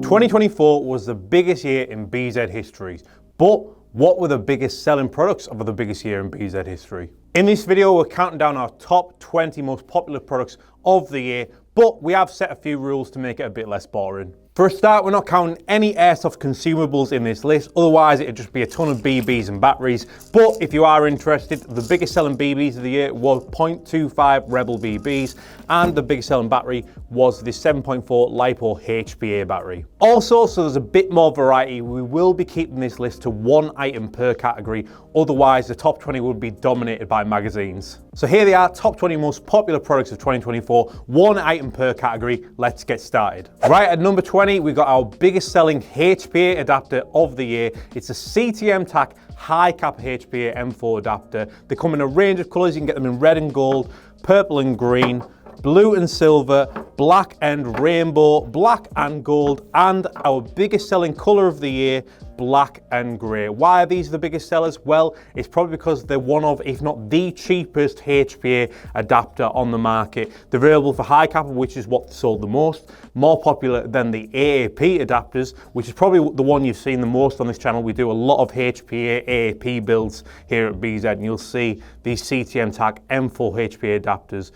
2024 was the biggest year in BZ history, but what were the biggest selling products of the biggest year in BZ history? In this video, we're counting down our top 20 most popular products of the year, but we have set a few rules to make it a bit less boring. For a start, we're not counting any Airsoft consumables in this list, otherwise it'd just be a ton of BBs and batteries. But if you are interested, the biggest selling BBs of the year was 0.25 Rebel BBs, and the biggest selling battery was the 7.4 LiPo HPA battery. Also, so there's a bit more variety, we will be keeping this list to one item per category, otherwise the top 20 would be dominated by magazines. So here they are, top 20 most popular products of 2024, one item per category. Let's get started. Right at number 20, we've got our biggest selling HPA adapter of the year. It's a CTM TAC high cap HPA M4 adapter. They come in a range of colors. You can get them in red and gold, purple and green, blue and silver, black and rainbow, black and gold, and our biggest selling color of the year, black and grey. Why are these the biggest sellers? Well, it's probably because they're one of, if not the cheapest HPA adapter on the market. They're available for high cap, which is what sold the most, more popular than the AAP adapters, which is probably the one you've seen the most on this channel. We do a lot of HPA AAP builds here at BZ, and you'll see these CTM TAC M4 HPA adapters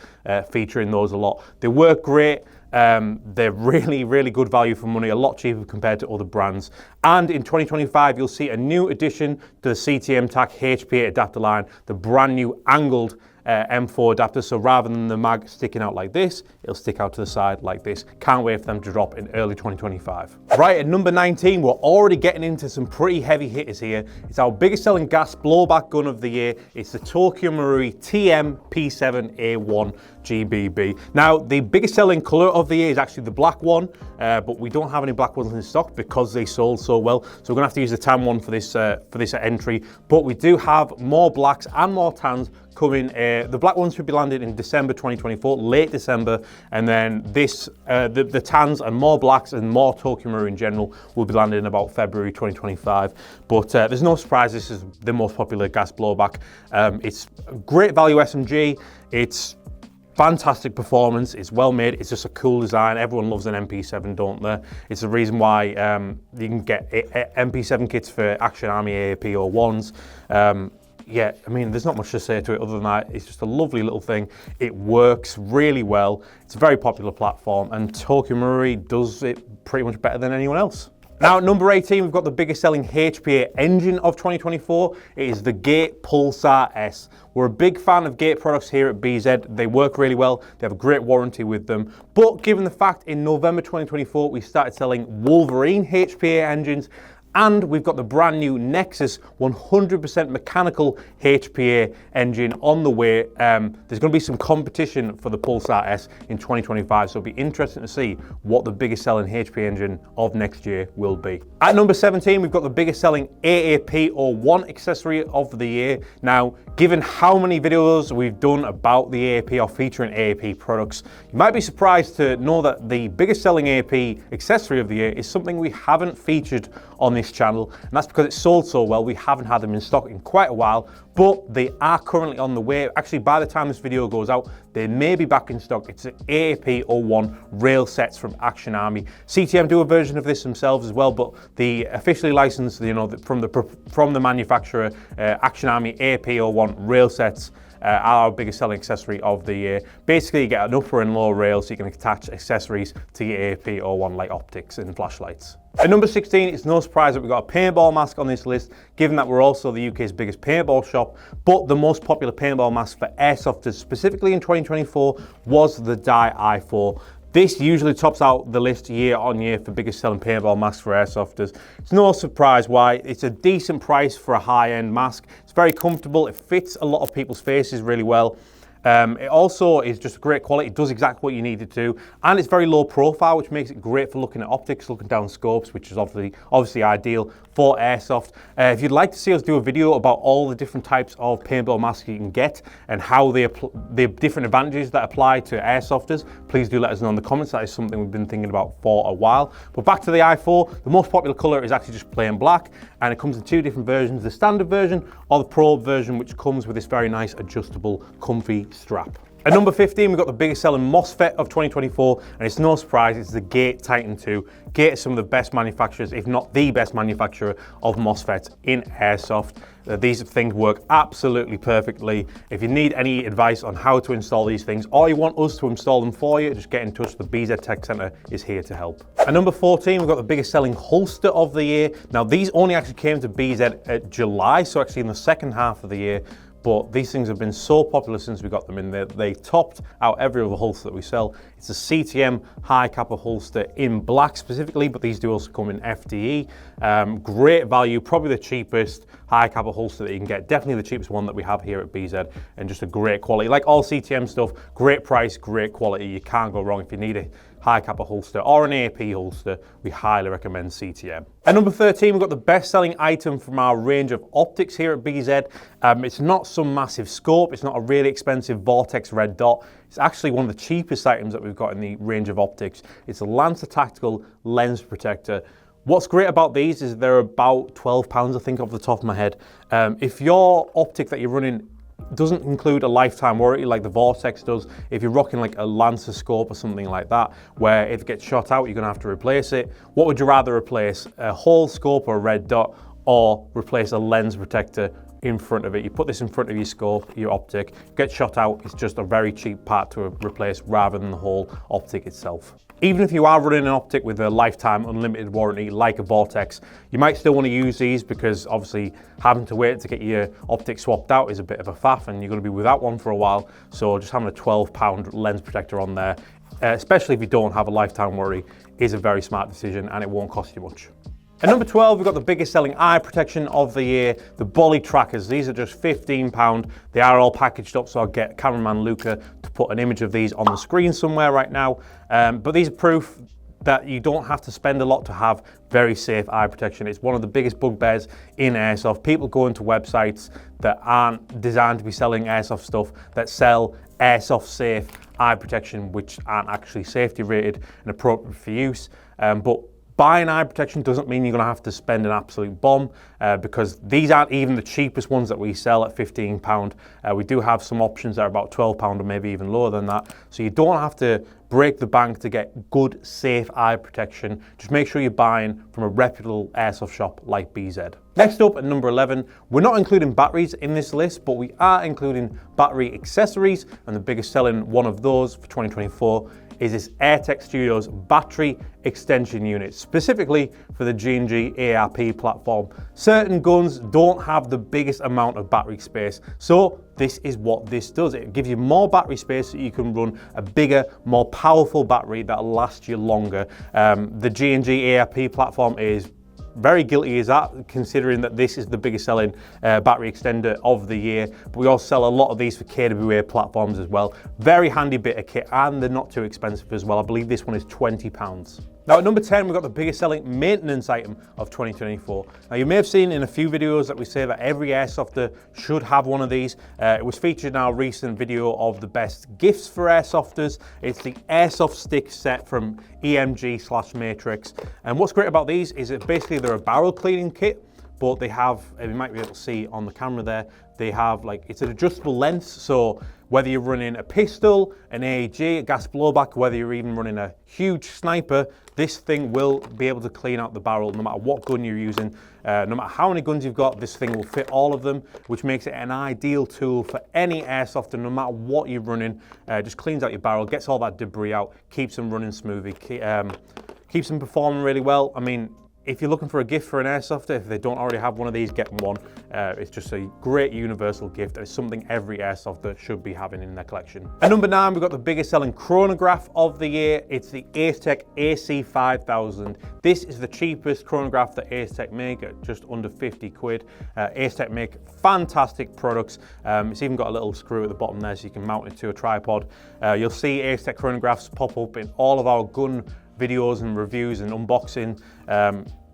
featuring those a lot. They work great. They're really good value for money, a lot cheaper compared to other brands. And in 2025, you'll see a new addition to the CTM TAC HPA adapter line, the brand new angled M4 adapter. So rather than the mag sticking out like this, it'll stick out to the side like this. Can't wait for them to drop in early 2025. Right at number 19, we're already getting into some pretty heavy hitters here. It's our biggest selling gas blowback gun of the year. It's the Tokyo Marui TM P7A1 GBB. Now, the biggest selling color of the year is actually the black one, but we don't have any black ones in stock because they sold so well. So we're gonna have to use the tan one for this entry. But we do have more blacks and more tans coming. The black ones should be landed in December 2024, late December, and then the tans and more blacks and more Tokyo Marui in general will be landed in about February 2025. But there's no surprise, this is the most popular gas blowback. It's a great value SMG. It's fantastic performance, it's well made, it's just a cool design. Everyone loves an MP7, don't they? It's the reason why you can get MP7 kits for Action Army AAP or ones. Yeah, I mean, there's not much to say to it other than that. It's just a lovely little thing. It works really well. It's a very popular platform, and Tokyo Marui does it pretty much better than anyone else. Now at number 18, we've got the biggest selling HPA engine of 2024. It is the Gate Pulsar S. We're a big fan of Gate products here at BZ. They work really well. They have a great warranty with them. But given the fact in November 2024, we started selling Wolverine HPA engines, and we've got the brand new Nexus 100% mechanical HPA engine on the way. There's going to be some competition for the Pulsar S in 2025, so it'll be interesting to see what the biggest selling HPA engine of next year will be. At number 17, we've got the biggest selling AAP or one accessory of the year. Now, given how many videos we've done about the AAP or featuring AAP products, you might be surprised to know that the biggest selling AAP accessory of the year is something we haven't featured on this channel, and that's because it sold so well. We haven't had them in stock in quite a while, but they are currently on the way. Actually, by the time this video goes out, they may be back in stock. It's an AAP 01 rail sets from Action Army. CTM do a version of this themselves as well, but the officially licensed, from the manufacturer, Action Army AAP 01 rail sets are our biggest selling accessory of the year. Basically, you get an upper and lower rail, so you can attach accessories to your AAP 01 like optics and flashlights. At number 16, it's no surprise that we've got a paintball mask on this list, given that we're also the UK's biggest paintball shop, but the most popular paintball mask for airsofters, specifically in 2024, was the Dye i4. This usually tops out the list year on year for biggest selling paintball masks for airsofters. It's no surprise why. It's a decent price for a high-end mask. It's very comfortable. It fits a lot of people's faces really well. It also is just great quality. It does exactly what you need it to, and it's very low profile, which makes it great for looking at optics, looking down scopes, which is obviously ideal for airsoft. If you'd like to see us do a video about all the different types of paintball masks you can get and how the different advantages that apply to airsofters, please do let us know in the comments. That is something we've been thinking about for a while. But back to the i4, the most popular color is actually just plain black, and it comes in two different versions, the standard version or the pro version, which comes with this very nice adjustable comfy strap. At number 15, we've got the biggest selling Mosfet of 2024, and it's no surprise, it's the Gate Titan 2. Gate is some of the best manufacturers, if not the best manufacturer of Mosfets in Airsoft. These things work absolutely perfectly. If you need any advice on how to install these things, or you want us to install them for you, just get in touch. The BZ Tech Center is here to help. At number 14, we've got the biggest selling holster of the year. Now, these only actually came to BZ at July, so actually in the second half of the year. But these things have been so popular since we got them in there. They topped out every other holster that we sell. It's a CTM high capper holster in black specifically, but these do also come in FDE. Great value, probably the cheapest high capper holster that you can get. Definitely the cheapest one that we have here at BZ, and just a great quality. Like all CTM stuff, great price, great quality. You can't go wrong if you need a high capper holster or an AAP holster. We highly recommend CTM. At number 13, we've got the best selling item from our range of optics here at BZ. It's not some massive scope, it's not a really expensive Vortex red dot. It's actually one of the cheapest items that we've got in the range of optics. It's a Lancer Tactical lens protector. What's great about these is they're about £12, I think, off the top of my head. If your optic that you're running doesn't include a lifetime warranty like the Vortex does, if you're rocking like a Lancer scope or something like that, where if it gets shot out, you're gonna have to replace it. What would you rather replace? A whole scope or a red dot, or replace a lens protector in front of it? You put this in front of your scope, your optic, get shot out, it's just a very cheap part to replace rather than the whole optic itself. Even if you are running an optic with a lifetime unlimited warranty like a Vortex, you might still want to use these because obviously having to wait to get your optic swapped out is a bit of a faff and you're going to be without one for a while. So just having a £12 lens protector on there, especially if you don't have a lifetime warranty, is a very smart decision and it won't cost you much. At number 12, we've got the biggest selling eye protection of the year, the Bolly Trackers. These are just £15. They are all packaged up, so I'll get cameraman Luca to put an image of these on the screen somewhere right now. But these are proof that you don't have to spend a lot to have very safe eye protection. It's one of the biggest bugbears in Airsoft. People go into websites that aren't designed to be selling Airsoft stuff, that sell Airsoft safe eye protection, which aren't actually safety rated and appropriate for use. But buying eye protection doesn't mean you're going to have to spend an absolute bomb because these aren't even the cheapest ones that we sell at £15. We do have some options that are about £12 or maybe even lower than that. So you don't have to break the bank to get good, safe eye protection. Just make sure you're buying from a reputable Airsoft shop like BZ. Next up at number 11, we're not including batteries in this list, but we are including battery accessories, and the biggest selling one of those for 2024 is this AirTech Studios battery extension unit, specifically for the G&G AAP platform. Certain guns don't have the biggest amount of battery space, so this is what this does. It gives you more battery space so you can run a bigger, more powerful battery that'll last you longer. The G&G AAP platform is very guilty as that, considering that this is the biggest selling battery extender of the year. But we also sell a lot of these for KWA platforms as well. Very handy bit of kit, and they're not too expensive as well. I believe this one is £20. Now at number 10, we've got the biggest selling maintenance item of 2024. Now you may have seen in a few videos that we say that every Airsofter should have one of these. It was featured in our recent video of the best gifts for Airsofters. It's the Airsoft stick set from EMG/Matrix. And what's great about these is that basically they're a barrel cleaning kit, but they have, you might be able to see on the camera there, they have it's an adjustable length. So whether you're running a pistol, an AEG, a gas blowback, whether you're even running a huge sniper, this thing will be able to clean out the barrel no matter what gun you're using. No matter how many guns you've got, this thing will fit all of them, which makes it an ideal tool for any Airsofter, no matter what you're running. Just cleans out your barrel, gets all that debris out, keeps them running smoothly, keeps them performing really well. I mean, if you're looking for a gift for an Airsofter, if they don't already have one of these, get them one. It's just a great universal gift. It's something every Airsofter should be having in their collection. At number 9, we've got the biggest selling chronograph of the year. It's the Airtech AC5000. This is the cheapest chronograph that Airtech make at just under 50 quid. Airtech make fantastic products. It's even got a little screw at the bottom there so you can mount it to a tripod. You'll see Airtech chronographs pop up in all of our gun videos and reviews and unboxing.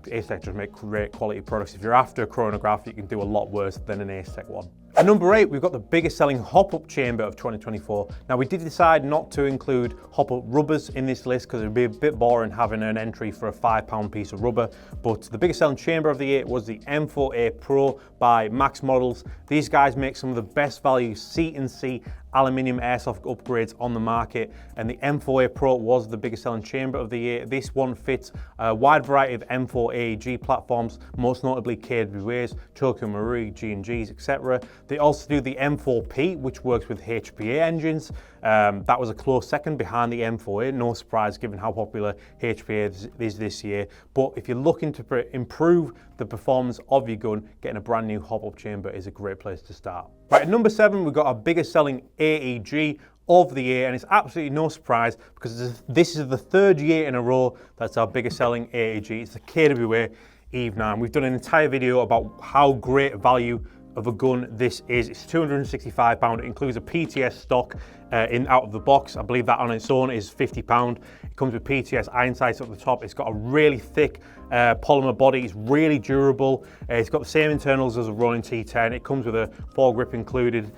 Airtech just make great quality products. If you're after a chronograph, you can do a lot worse than an Airtech one. At number 8, we've got the biggest selling Hopup Chamber of 2024. Now we did decide not to include Hopup rubbers in this list because it would be a bit boring having an entry for a £5 piece of rubber, but the biggest selling chamber of the year was the M4A Pro by Max Models. These guys make some of the best value C&C aluminium airsoft upgrades on the market, and the M4A Pro was the biggest selling chamber of the year. This one fits a wide variety of M4 AEG platforms, most notably KWAs, Chokyo Marui, G&Gs, etc. They also do the M4P, which works with HPA engines. That was a close second behind the M4A, no surprise given how popular HPA is this year. But if you're looking to improve the performance of your gun, getting a brand new Hopup Chamber is a great place to start. Right, at number 7, we've got our biggest selling AEG of the year, and it's absolutely no surprise because this is the 3rd year in a row that's our biggest selling AEG. It's the KWA Eve 9. We've done an entire video about how great value of a gun this is. It's £265. It includes a PTS stock out of the box. I believe that on its own is £50. It comes with PTS iron sights up the top. It's got a really thick polymer body. It's really durable. It's got the same internals as a Ronin T10. It comes with a foregrip included.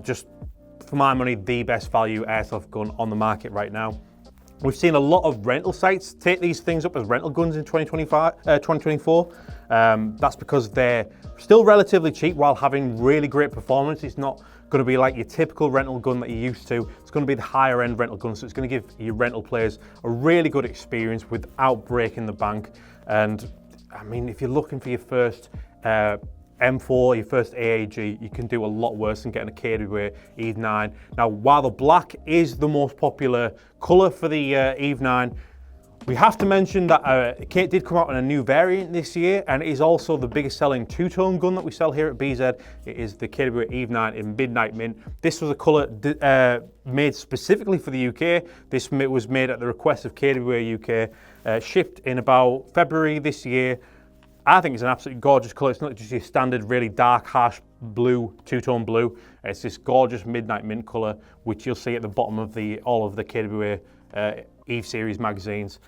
Just for my money, the best value airsoft gun on the market right now. We've seen a lot of rental sites take these things up as rental guns in 2024. That's because they're still relatively cheap while having really great performance. It's not going to be like your typical rental gun that you're used to. It's going to be the higher end rental gun, so it's going to give your rental players a really good experience without breaking the bank. And I mean, if you're looking for your first M4, your first AEG, you can do a lot worse than getting a KWA Eve 9. Now, while the black is the most popular colour for the Eve 9, we have to mention that it did come out in a new variant this year, and it is also the biggest selling two-tone gun that we sell here at BZ. It is the KWA Eve 9 in Midnight Mint. This was a colour made specifically for the UK. This was made at the request of KWA UK, shipped in about February this year. I think it's an absolutely gorgeous colour. It's not just your standard really dark, harsh blue, two-tone blue. It's this gorgeous midnight mint colour, which you'll see at the bottom of all of the KWA Eve series magazines.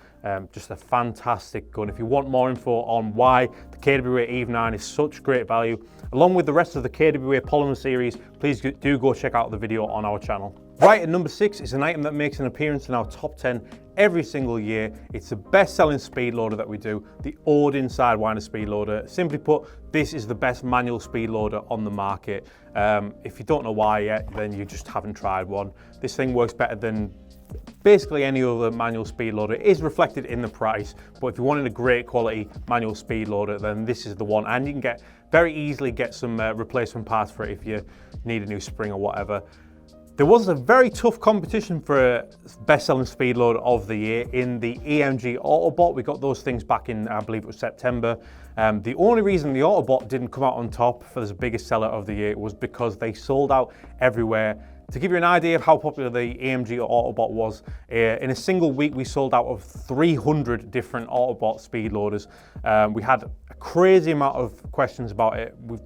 Just a fantastic gun. If you want more info on why the KWA Eve 9 is such great value, along with the rest of the KWA polymer series, please do go check out the video on our channel. Right, at number 6 is an item that makes an appearance in our top 10 every single year. It's the best-selling speed loader that we do, the Odin Sidewinder speed loader. Simply put, this is the best manual speed loader on the market. If you don't know why yet, then you just haven't tried one. This thing works better than basically any other manual speed loader. It is reflected in the price, but if you wanted a great quality manual speed loader, then this is the one. And you can very easily get some replacement parts for it if you need a new spring or whatever. There was a very tough competition for best-selling speed loader of the year in the EMG Autobot. We got those things back in, I believe it was September. The only reason the Autobot didn't come out on top for the biggest seller of the year was because they sold out everywhere. To give you an idea of how popular the EMG Autobot was, in a single week we sold out of 300 different Autobot speed loaders. We had a crazy amount of questions about it. We've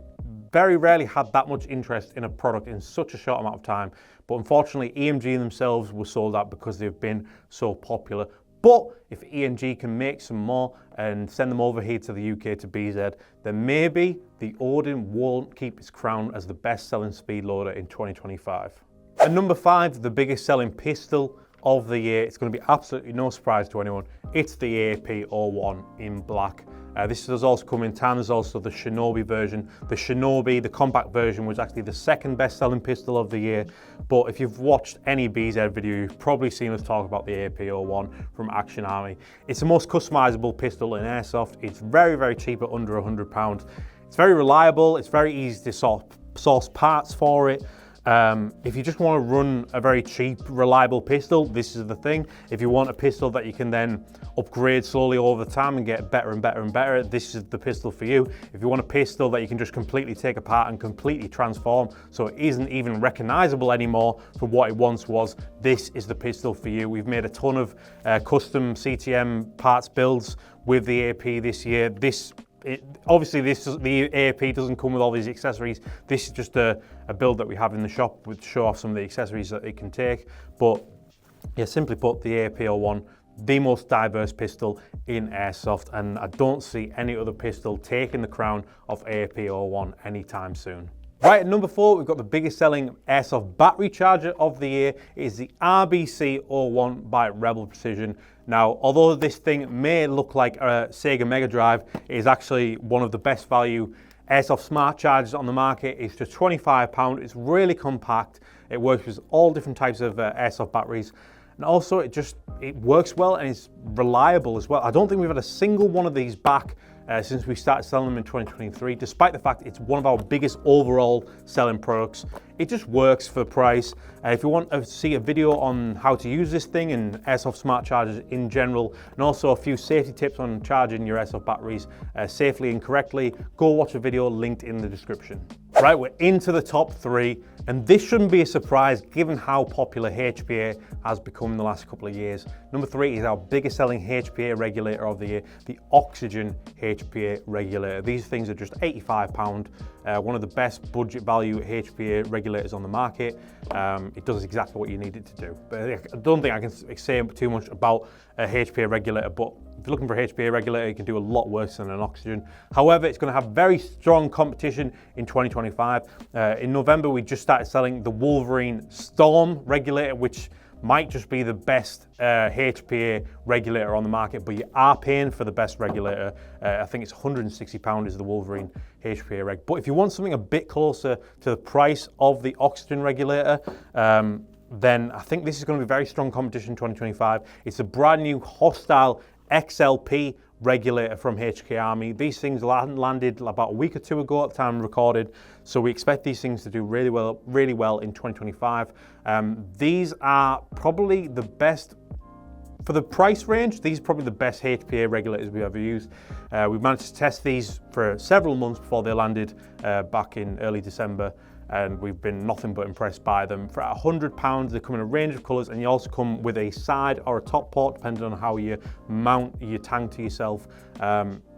very rarely had that much interest in a product in such a short amount of time, but unfortunately EMG themselves were sold out because they've been so popular. But if EMG can make some more and send them over here to the UK to BZ, then maybe the Odin won't keep its crown as the best-selling speed loader in 2025. At number 5, the biggest selling pistol of the year. It's going to be absolutely no surprise to anyone. It's the AAP 01 in black. This does also come in tan. There's also the Shinobi version. The Shinobi, the compact version, was actually the second best-selling pistol of the year. But if you've watched any BZ video, you've probably seen us talk about the AAP 01 from Action Army. It's the most customizable pistol in Airsoft. It's very, very cheap at under £100. It's very reliable. It's very easy to source parts for it. If you just want to run a very cheap, reliable pistol, this is the thing. If you want a pistol that you can then upgrade slowly over time and get better and better and better, this is the pistol for you. If you want a pistol that you can just completely take apart and completely transform so it isn't even recognizable anymore from what it once was, this is the pistol for you. We've made a ton of custom CTM parts builds with the AAP this year. Obviously, the AAP doesn't come with all these accessories. This is just a build that we have in the shop to show off some of the accessories that it can take. But yeah, simply put, the AAP 01, the most diverse pistol in Airsoft, and I don't see any other pistol taking the crown of AAP 01 anytime soon. Right, at number 4, we've got the biggest selling Airsoft battery charger of the year. It is the RBC-01 by Rebel Precision. Now, although this thing may look like a Sega Mega Drive, it is actually one of the best value Airsoft smart chargers on the market. It's just £25. It's really compact. It works with all different types of airsoft batteries. And also it works well and it's reliable as well. I don't think we've had a single one of these back since we started selling them in 2023, despite the fact it's one of our biggest overall selling products. It just works for the price. If you want to see a video on how to use this thing and airsoft smart chargers in general, and also a few safety tips on charging your airsoft batteries safely and correctly, go watch a video linked in the description. Right, we're into the top 3, and this shouldn't be a surprise given how popular HPA has become in the last couple of years. Number 3 is our biggest selling HPA regulator of the year, the Oxygen HPA Regulator. These things are just £85, one of the best budget value HPA regulators on the market. It does exactly what you need it to do. But I don't think I can say too much about a HPA regulator, but if you're looking for a HPA regulator, you can do a lot worse than an Oxygen. However, it's going to have very strong competition in 2025. In November, we just started selling the Wolverine Storm regulator, which might just be the best HPA regulator on the market, but you are paying for the best regulator. I think it's £160 is the Wolverine HPA reg. But if you want something a bit closer to the price of the Oxygen regulator, then I think this is going to be very strong competition in 2025. It's a brand new hostile XLP regulator from HK Army. These things landed about a week or 2 ago at the time recorded, so we expect these things to do really well in 2025. These are probably the best for the price range. These are probably the best HPA regulators we've ever used. We've managed to test these for several months before they landed back in early December, and we've been nothing but impressed by them. For £100, they come in a range of colours, and you also come with a side or a top port, depending on how you mount your tank to yourself.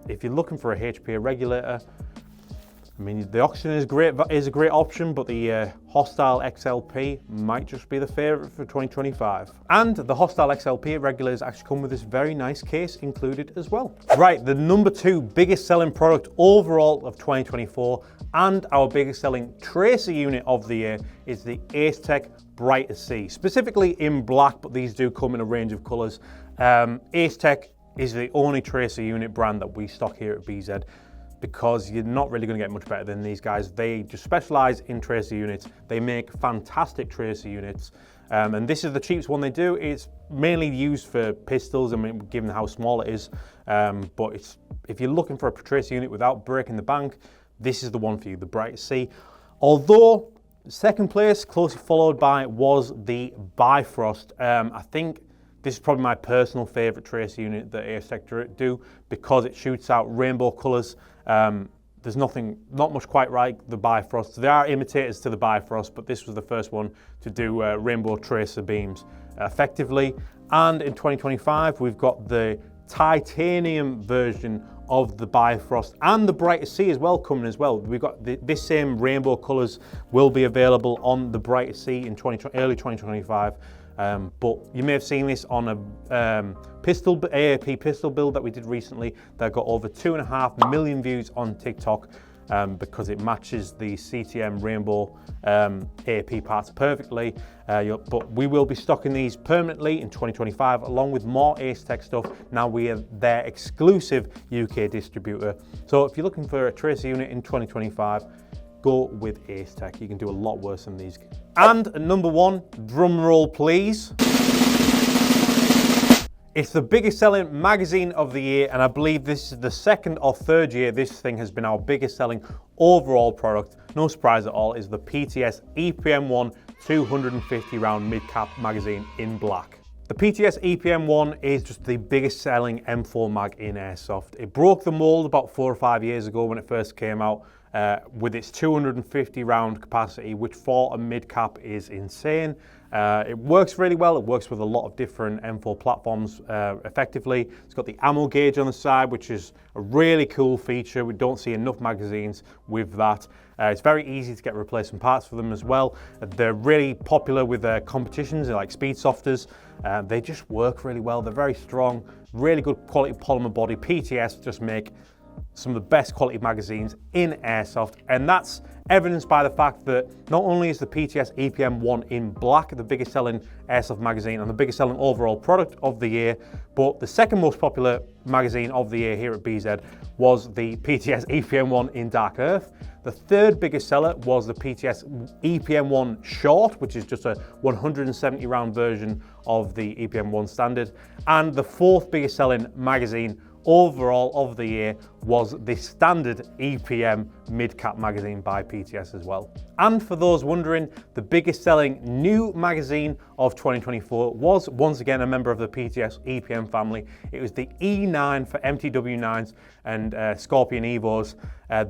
If you're looking for a HPA regulator, I mean, the Oxygen is a great option, but the Hostile XLP might just be the favourite for 2025. And the Hostile XLP regulators actually come with this very nice case included as well. Right, the number 2 biggest selling product overall of 2024 and our biggest selling tracer unit of the year is the Ace-Tech Brighter C, specifically in black, but these do come in a range of colours. Ace-Tech is the only tracer unit brand that we stock here at BZ, because you're not really going to get much better than these guys. They just specialize in tracer units. They make fantastic tracer units. And this is the cheapest one they do. It's mainly used for pistols, I mean, given how small it is. But if you're looking for a tracer unit without breaking the bank, this is the one for you, the Brighter C. Although, second place, closely followed by, was the Bifrost. I think this is probably my personal favourite tracer unit that Ace-Tech do, because it shoots out rainbow colours. There's not much quite like the Bifrost. There are imitators to the Bifrost, but this was the first one to do rainbow tracer beams effectively. And in 2025, we've got the titanium version of the Bifrost and the Brighter C as well coming as well. We've got this same rainbow colours will be available on the Brighter C in early 2025. But you may have seen this on a AAP pistol build that we did recently that got over 2.5 million views on TikTok, because it matches the CTM rainbow AAP parts perfectly. But we will be stocking these permanently in 2025, along with more Ace-Tech stuff. Now we are their exclusive UK distributor. So if you're looking for a tracer unit in 2025, go with Ace-Tech. You can do a lot worse than these. And number 1, drum roll please. It's the biggest selling magazine of the year, and I believe this is the 2nd or 3rd year this thing has been our biggest selling overall product. No surprise at all, is the PTS EPM1 250 round mid-cap magazine in black. The PTS EPM1 is just the biggest selling M4 mag in Airsoft. It broke the mold about 4 or 5 years ago when it first came out, with its 250 round capacity, which for a mid-cap is insane. It works really well. It works with a lot of different M4 platforms effectively. It's got the ammo gauge on the side, which is a really cool feature. We don't see enough magazines with that. It's very easy to get replacement parts for them as well. They're really popular with competitions like Speedsofters. They just work really well. They're very strong, really good quality polymer body. PTS just make some of the best quality magazines in Airsoft, and that's evidenced by the fact that not only is the PTS EPM1 in black the biggest selling airsoft magazine and the biggest selling overall product of the year, but the second most popular magazine of the year here at BZ was the PTS EPM1 in dark earth. The third biggest seller was the PTS EPM1 Short, which is just a 170 round version of the EPM1 standard. And the fourth biggest selling magazine overall of the year was the standard EPM mid-cap magazine by PTS as well. And for those wondering, the biggest selling new magazine of 2024 was once again a member of the PTS EPM family. It was the E9 for MTW9s and Scorpion Evos.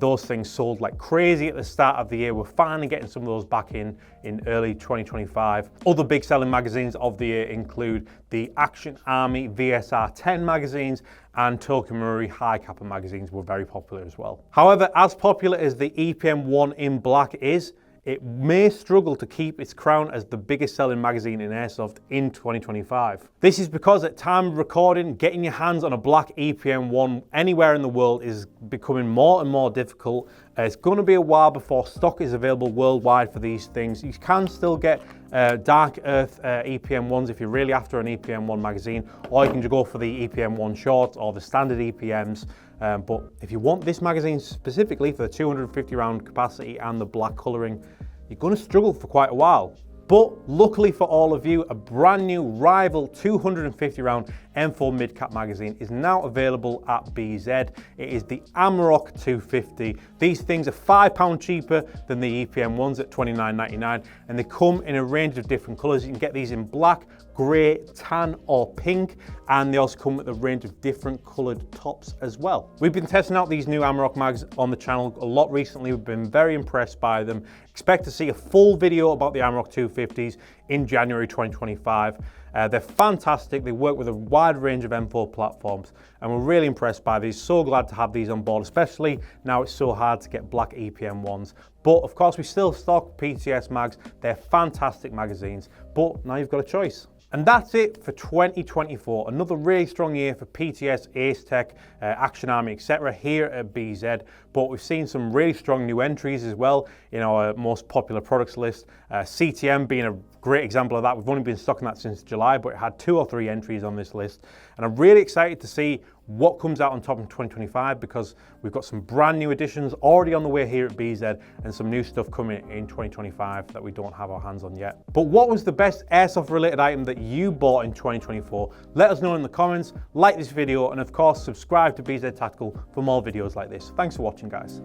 Those things sold like crazy at the start of the year. We're finally getting some of those back in early 2025. Other big selling magazines of the year include the Action Army VSR 10 magazines, and Tokyo Marui High Kappa magazines were very popular as well. However, as popular as the EPM1 in black is, it may struggle to keep its crown as the biggest selling magazine in Airsoft in 2025. This is because at time of recording, getting your hands on a black EPM1 anywhere in the world is becoming more and more difficult. It's going to be a while before stock is available worldwide for these things. You can still get dark earth EPM1s if you're really after an EPM1 magazine, or you can just go for the EPM1 Short or the standard EPMs. But if you want this magazine specifically for the 250 round capacity and the black colouring, you're going to struggle for quite a while. But luckily for all of you, a brand new rival 250 round M4 mid-cap magazine is now available at BZ. It is the Amarok 250. These things are £5 cheaper than the EPM ones at $29.99, and they come in a range of different colours. You can get these in black, grey, tan or pink, and they also come with a range of different coloured tops as well. We've been testing out these new Amarok mags on the channel a lot recently. We've been very impressed by them. Expect to see a full video about the Amarok 250s in January 2025. They're fantastic. They work with a wide range of M4 platforms, and we're really impressed by these. So glad to have these on board, especially now it's so hard to get black EPM ones. But of course, we still stock PTS mags. They're fantastic magazines, but now you've got a choice. And that's it for 2024. Another really strong year for PTS, Ace Tech, Action Army, etc. here at BZ. But we've seen some really strong new entries as well in our most popular products list. CTM being a great example of that. We've only been stocking that since July, but it had 2 or 3 entries on this list. And I'm really excited to see what comes out on top in 2025, because we've got some brand new additions already on the way here at BZ and some new stuff coming in 2025 that we don't have our hands on yet. But what was the best airsoft related item that you bought in 2024? Let us know in the comments, like this video, and of course subscribe to BZ Tactical for more videos like this. Thanks for watching, guys.